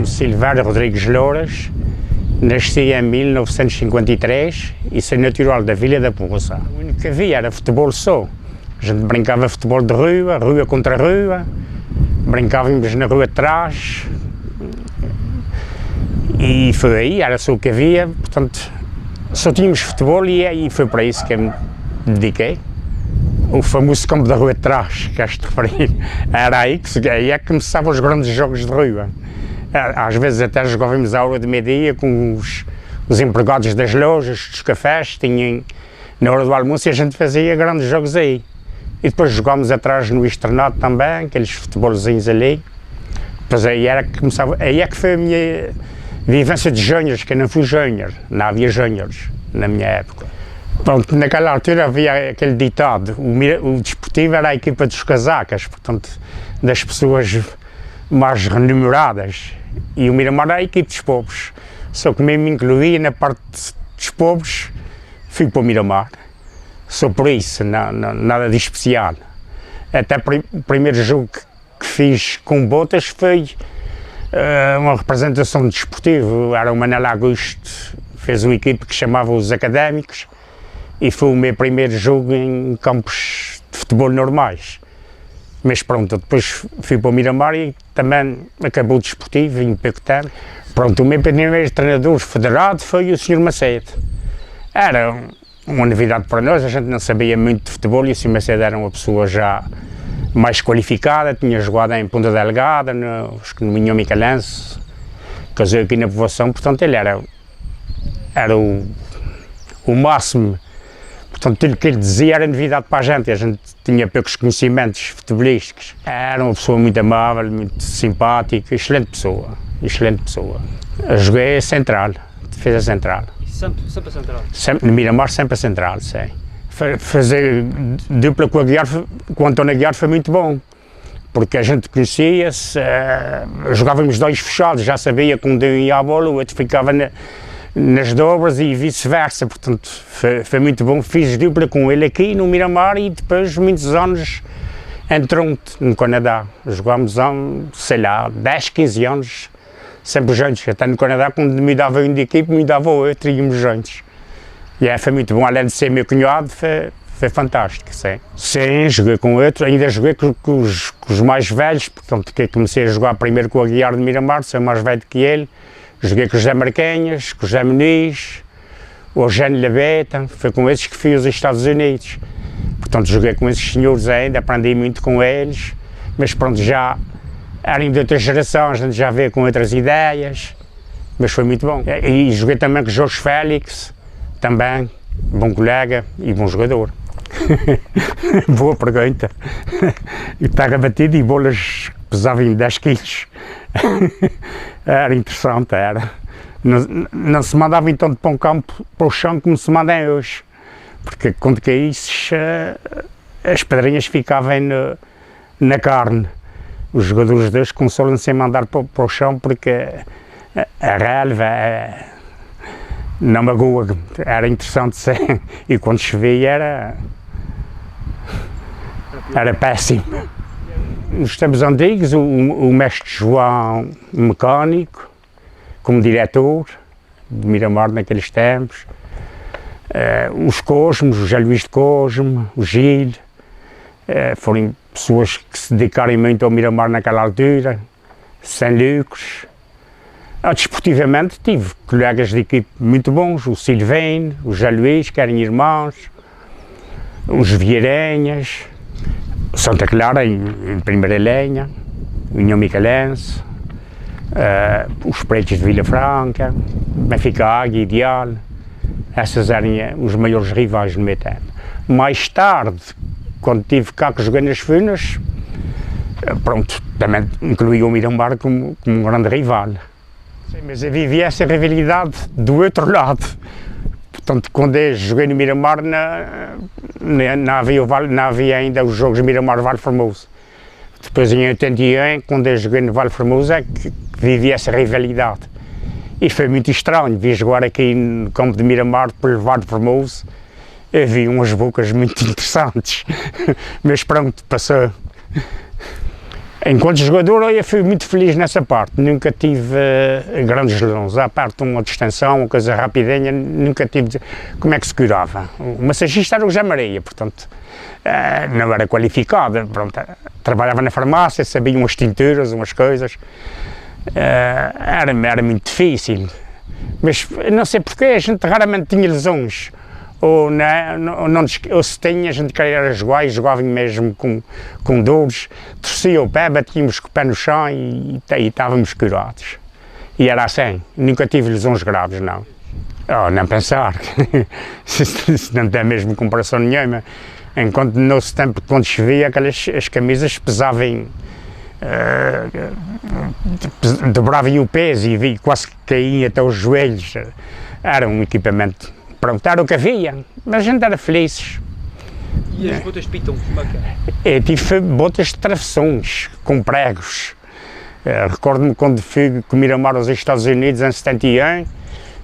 chamo Silvério Rodrigues Louras, nasci em 1953 e sou natural da Vila da Poça. O único que havia era futebol só. A gente brincava futebol de rua, rua contra rua, brincávamos na rua de trás e foi aí, era só o que havia, portanto só tínhamos futebol e foi para isso que eu me dediquei. O famoso campo da rua de trás, que és de referir, era aí que começavam os grandes jogos de rua. Às vezes até jogávamos a hora de meio-dia com os empregados das lojas, dos cafés, tinham, na hora do almoço, e a gente fazia grandes jogos aí. E depois jogámos atrás no externato também, aqueles futebolzinhos ali. Depois aí é que foi a minha vivência de júniores, que eu não fui júnior, não havia júniores na minha época. Pronto, naquela altura havia aquele ditado, o desportivo era a equipa dos casacas, portanto, das pessoas mais remuneradas, e o Miramar era a equipe dos pobres. Só que mesmo me incluía na parte dos pobres, fui para o Miramar. Só por isso, nada de especial. Até o primeiro jogo que fiz com botas foi uma representação desportiva. Era o Manel Augusto, fez uma equipe que chamava os Académicos, e foi o meu primeiro jogo em campos de futebol normais. Mas pronto, depois fui para o Miramar e também acabou o desportivo em pouco tempo. Pronto, o meu primeiro treinador federado foi o Sr. Macedo. Era uma novidade para nós, a gente não sabia muito de futebol e o Sr. Macedo era uma pessoa já mais qualificada, tinha jogado em Ponta Delgada, no Minhão Micalense, casou aqui na povoação, portanto ele era o máximo. Portanto, tudo o que ele dizia era novidade para a gente tinha poucos conhecimentos futebolísticos. Era uma pessoa muito amável, muito simpática, excelente pessoa. Eu joguei central, defesa central. Sempre central? Sempre, no Miramar sempre a central, sim. Fazer dupla com o António Aguiar foi muito bom, porque a gente conhecia-se, jogávamos dois fechados, já sabia que um ia à bola, o outro ficava nas dobras e vice-versa, portanto foi muito bom. Fiz dupla com ele aqui no Miramar e depois muitos anos em Toronto, no Canadá. Jogámos, sei lá, 10, 15 anos, sempre juntos. Até no Canadá, quando me dava um de equipe, me dava o outro e íamos juntos. E foi muito bom, além de ser meu cunhado, foi fantástico, sim. Sim, joguei com outro, ainda joguei com os mais velhos, portanto que comecei a jogar primeiro com o Aguiar de Miramar, sou mais velho que ele. Joguei com o José Marquenhas, com o José Muniz, o Eugênio Labeta, foi com esses que fui aos Estados Unidos. Portanto, joguei com esses senhores ainda, aprendi muito com eles, mas pronto, já eram de outra geração, a gente já veio com outras ideias, mas foi muito bom. E joguei também com o Jorge Félix, também, bom colega e bom jogador. Boa pergunta. E terra batida e bolas que pesavam 10 quilos. Era interessante, era. Não se mandava então de para um campo, para o chão, como se mandam hoje. Porque quando caísses, as pedrinhas ficavam na carne. Os jogadores de hoje consolam-se em mandar para o chão porque a relva não magoa. Era interessante ser. E quando chovia era péssimo. Nos tempos antigos, o mestre João Mecânico, como diretor de Miramar naqueles tempos, os Cosmos, o José Luís de Cosmo, o Gil, foram pessoas que se dedicaram muito ao Miramar naquela altura, São Lucas. Desportivamente tive colegas de equipe muito bons, o Silvino, o José Luís, que eram irmãos, os Vieirenhas, Santa Clara em primeira linha, União Micalense, os Pretos de Vila Franca, Benfica Águia, Ideal, esses eram os maiores rivais no meu tempo. Mais tarde, quando tive cá que joguei nas Funas, pronto, também incluí o Miramar como um grande rival. Sim, mas eu vivi essa rivalidade do outro lado. Portanto, quando eu joguei no Miramar, não havia ainda os jogos Miramar Vale Formoso. Depois, em 81, quando eu joguei no Vale Formoso, é que vivi essa rivalidade. E foi muito estranho, vi jogar aqui no campo de Miramar, pelo Vale Formoso, eu vi umas bocas muito interessantes, mas pronto, passou. Enquanto jogador, eu fui muito feliz nessa parte, nunca tive grandes lesões, à parte uma distensão, uma coisa rapidinha, nunca tive. Como é que se curava? O massagista era o José Maria, portanto, não era qualificado, pronto, trabalhava na farmácia, sabia umas tinturas, umas coisas, era muito difícil, mas não sei porquê, a gente raramente tinha lesões. Ou se tinha, a gente queria jogar e jogava mesmo com dores, torcia o pé, batíamos com o pé no chão e estávamos curados. E era assim, nunca tive lesões graves, não. Oh, nem pensar, se não tem mesmo comparação nenhuma. Enquanto no nosso tempo, quando chovia, as camisas pesavam, dobravam o peso e quase caíam até os joelhos. Era um equipamento. Pronto, era o que havia, mas a gente era felizes. E as botas de pitão, como é que é? Eu tive botas de travessões, com pregos. Recordo-me quando fui com o Miramar aos Estados Unidos, em 71,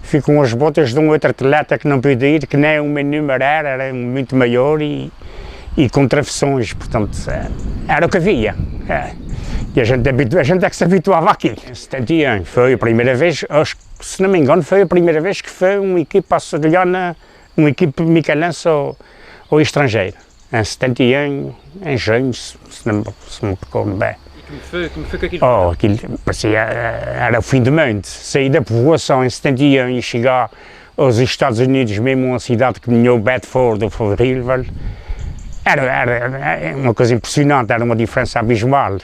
fui com as botas de um outro atleta que não podia ir, que nem o meu número era muito maior e com travessões, portanto, era o que havia. E a gente é que se habituava aqui. Em 71 foi a primeira vez, se não me engano, foi a primeira vez que foi uma equipe açoriana, uma equipe micalense ao estrangeiro. Em 71, em junho, se me recordo bem. E como foi que aquilo? Aquilo parecia, era o fim do mundo. Sair da povoação em 71 e chegar aos Estados Unidos, mesmo uma cidade que tinha o Bedford ou Fall River, era uma coisa impressionante, era uma diferença abismal.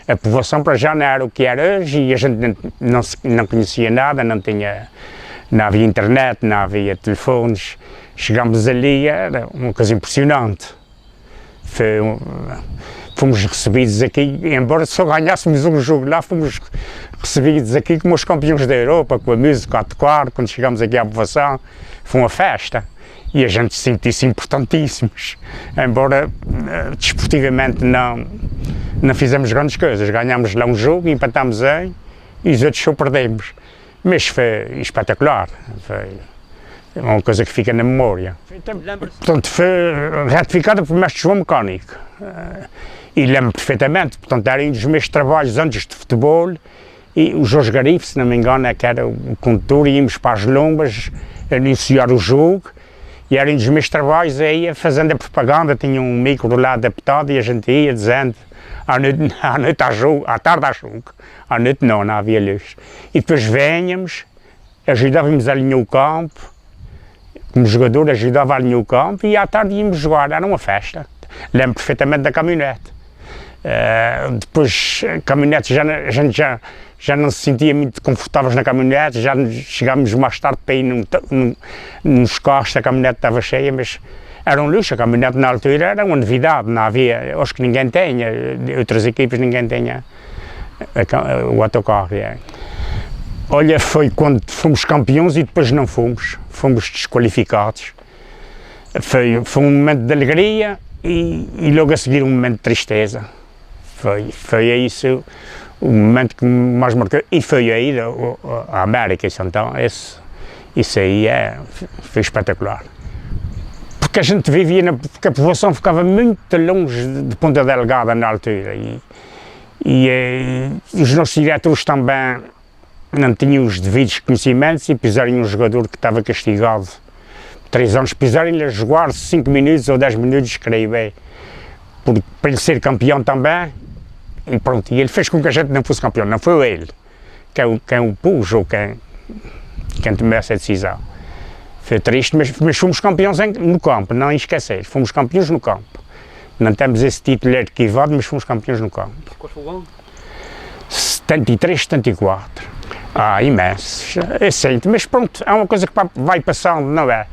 A povoação para já não era o que era hoje e a gente não conhecia nada, não havia internet, não havia telefones. Chegámos ali, era uma coisa impressionante. Fomos recebidos aqui, embora só ganhássemos um jogo lá, fomos recebidos aqui como os campeões da Europa, com a música a tocar, quando chegámos aqui à povoação, foi uma festa. E a gente se sentiu-se importantíssimos, embora desportivamente não fizemos grandes coisas. Ganhámos lá um jogo, empatámos e os outros só perdemos. Mas foi espetacular, foi uma coisa que fica na memória. Portanto, foi ratificada por mestre João Mecânico. E lembro perfeitamente, portanto, era um dos meus trabalhos antes de futebol. E o Jorge Garifo, se não me engano, é que era o condutor, íamos para as lombas anunciar o jogo. E era um dos meus trabalhos, aí fazendo a propaganda, tinha um micro lá adaptado e a gente ia dizendo à noite há jogo, à tarde há jogo, à noite não havia luz. E depois venhamos, ajudávamos a alinhar o campo, como jogador ajudava a alinhar o campo e à tarde íamos jogar, era uma festa. Lembro perfeitamente da caminhonete. Depois, a caminhonete, a gente já não se sentia muito confortáveis na caminhonete, já chegámos mais tarde para ir nos carros, a caminhonete estava cheia, mas era um luxo, a caminhonete na altura era uma novidade, não havia, acho que ninguém tinha, outras equipes ninguém tinha o autocarro. Olha, foi quando fomos campeões e depois não fomos desqualificados. Foi um momento de alegria e logo a seguir um momento de tristeza. Foi isso o momento que me mais marcou, e foi aí a América, então isso aí foi espetacular. Porque a gente vivia, porque a povoação ficava muito longe de Ponta Delgada na altura e os nossos diretores também não tinham os devidos conhecimentos e pisaram um jogador que estava castigado 3 anos, pisaram-lhe a jogar 5 minutos ou 10 minutos, creio bem, para ele ser campeão também. E pronto, e ele fez com que a gente não fosse campeão, não foi ele, quem o pôs ou quem tomou essa decisão. Foi triste, mas fomos campeões no campo, não esquecer, fomos campeões no campo. Não temos esse título arquivado, mas fomos campeões no campo. Qual foi o ano? 73, 74. Imensos, é sempre, mas pronto, é uma coisa que vai passando, não é?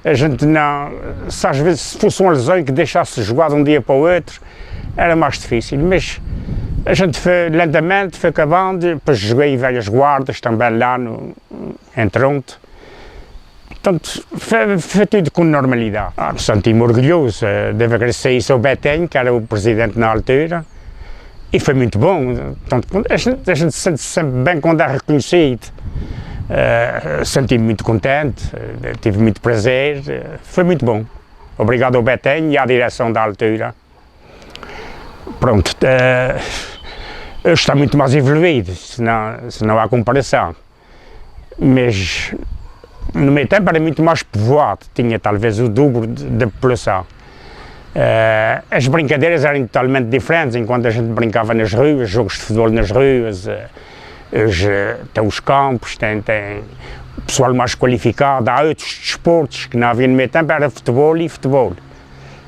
A gente não, se às vezes se fosse uma lesão que deixasse jogar de um dia para o outro, era mais difícil, mas a gente foi lentamente, foi acabando, depois joguei em velhas guardas também lá em Toronto. Portanto, foi tudo com normalidade. Senti-me orgulhoso, devo agradecer isso ao Betinho, que era o presidente na altura, e foi muito bom. Portanto, a gente se sente sempre bem quando é reconhecido. Senti-me muito contente, tive muito prazer, foi muito bom. Obrigado ao Betinho e à direção da altura. Pronto, Está muito mais evoluído, se não há comparação. Mas no meu tempo era muito mais povoado, tinha talvez o dobro da população. As brincadeiras eram totalmente diferentes, enquanto a gente brincava nas ruas, jogos de futebol nas ruas, tem os campos, tem o pessoal mais qualificado, há outros desportos que não havia no meu tempo, era futebol e futebol.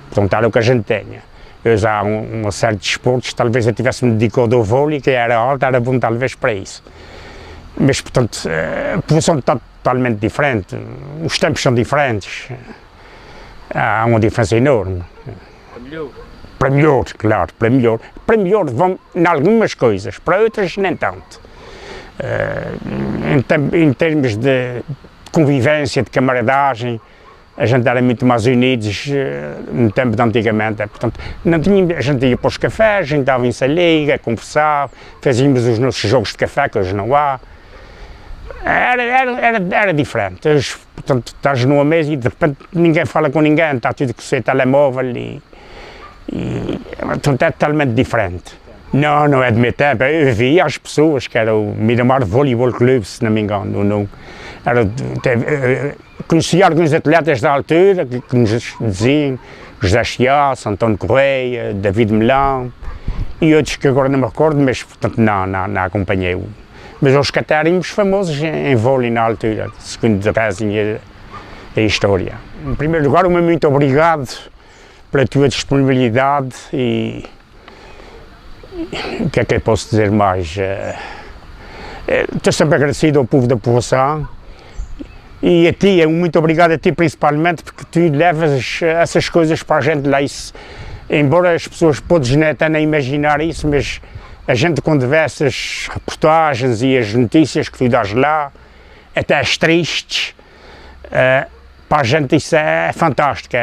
Portanto, era o que a gente tinha. Hoje há uma série de desportos, talvez eu tivesse-me dedicado ao vôlei, que era alto, era bom talvez para isso. Mas, portanto, a população está totalmente diferente, os tempos são diferentes, há uma diferença enorme. Para melhor? Para melhor, claro, para melhor. Para melhor vão em algumas coisas, para outras nem tanto. Em termos de convivência, de camaradagem, a gente era muito mais unidos no tempo de antigamente, portanto, a gente ia para os cafés, a gente dava em liga, conversava, fazíamos os nossos jogos de café, que hoje não há. Era diferente, hoje, portanto, estás numa mesa e de repente ninguém fala com ninguém, está tudo com o seu telemóvel portanto, é totalmente diferente. Não é do meu tempo, eu via as pessoas, que era o Miramar Voleibol Clube, se não me engano, não. Conhecia alguns atletas da altura que nos diziam, José Chiasso, António Correia, David Milão e outros que agora não me recordo, mas portanto não acompanhei. Mas os que até éramos famosos em vôlei na altura, segundo rezem a história. Em primeiro lugar, muito obrigado pela tua disponibilidade e o que é que eu posso dizer mais? Estou sempre agradecido ao povo da povoação. E a ti, muito obrigado a ti principalmente, porque tu levas essas coisas para a gente lá. Isso, embora as pessoas possam até nem imaginar isso, mas a gente quando vê essas reportagens e as notícias que tu dás lá, até as tristes, para a gente isso é fantástico.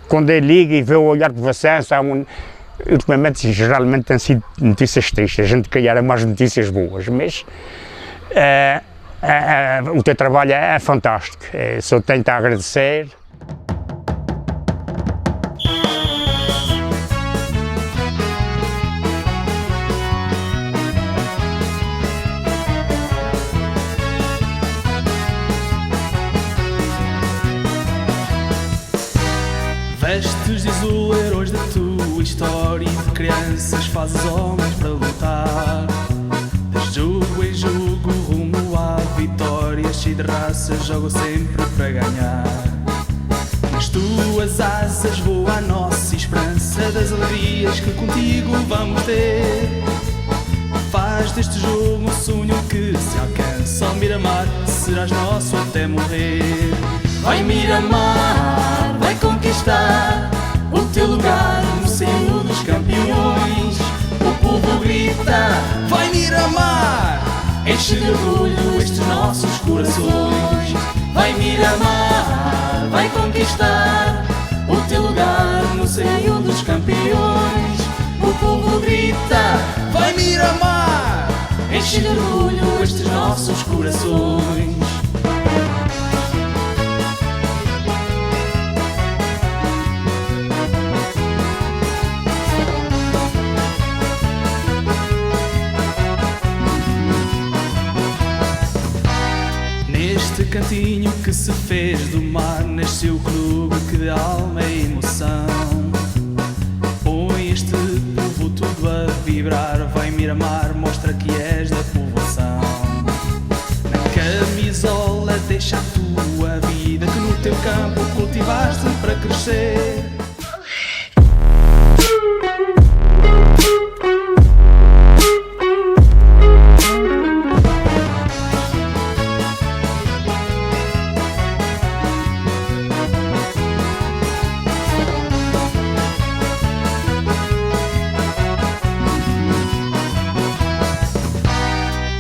Quando eu ligo e vê o olhar de vocês, ultimamente geralmente têm sido notícias tristes, a gente queria mais notícias boas, mas o teu trabalho é fantástico, só tenho a agradecer. Vestes de azul, heróis da tua história e de crianças fazes homens para lutar. De jogo em jogo rumo à vitória, e de raças jogam sempre para ganhar. Nas tuas asas voa a nossa esperança das alegrias que contigo vamos ter. Faz deste jogo um sonho que se alcança. Ao Miramar serás nosso até morrer. Vai Miramar, vai conquistar o teu lugar no seio dos campeões. O povo grita, vai Miramar, enche de orgulho estes nossos corações. Vai Miramar, vai conquistar o teu lugar no seio dos campeões. O povo grita, vai Miramar, enche de orgulho estes nossos corações. Neste cantinho que se fez do mar, nasceu o clube que dá alma e emoção. Põe este povo tudo a vibrar. Vai Miramar, mostra que és da povoação. Na camisola deixa a tua vida, que no teu campo cultivaste para crescer.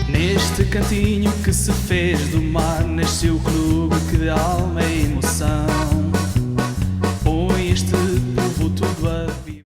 Neste cantinho que se fez do mar, nasceu o clube que dá alma e emoção. Põe este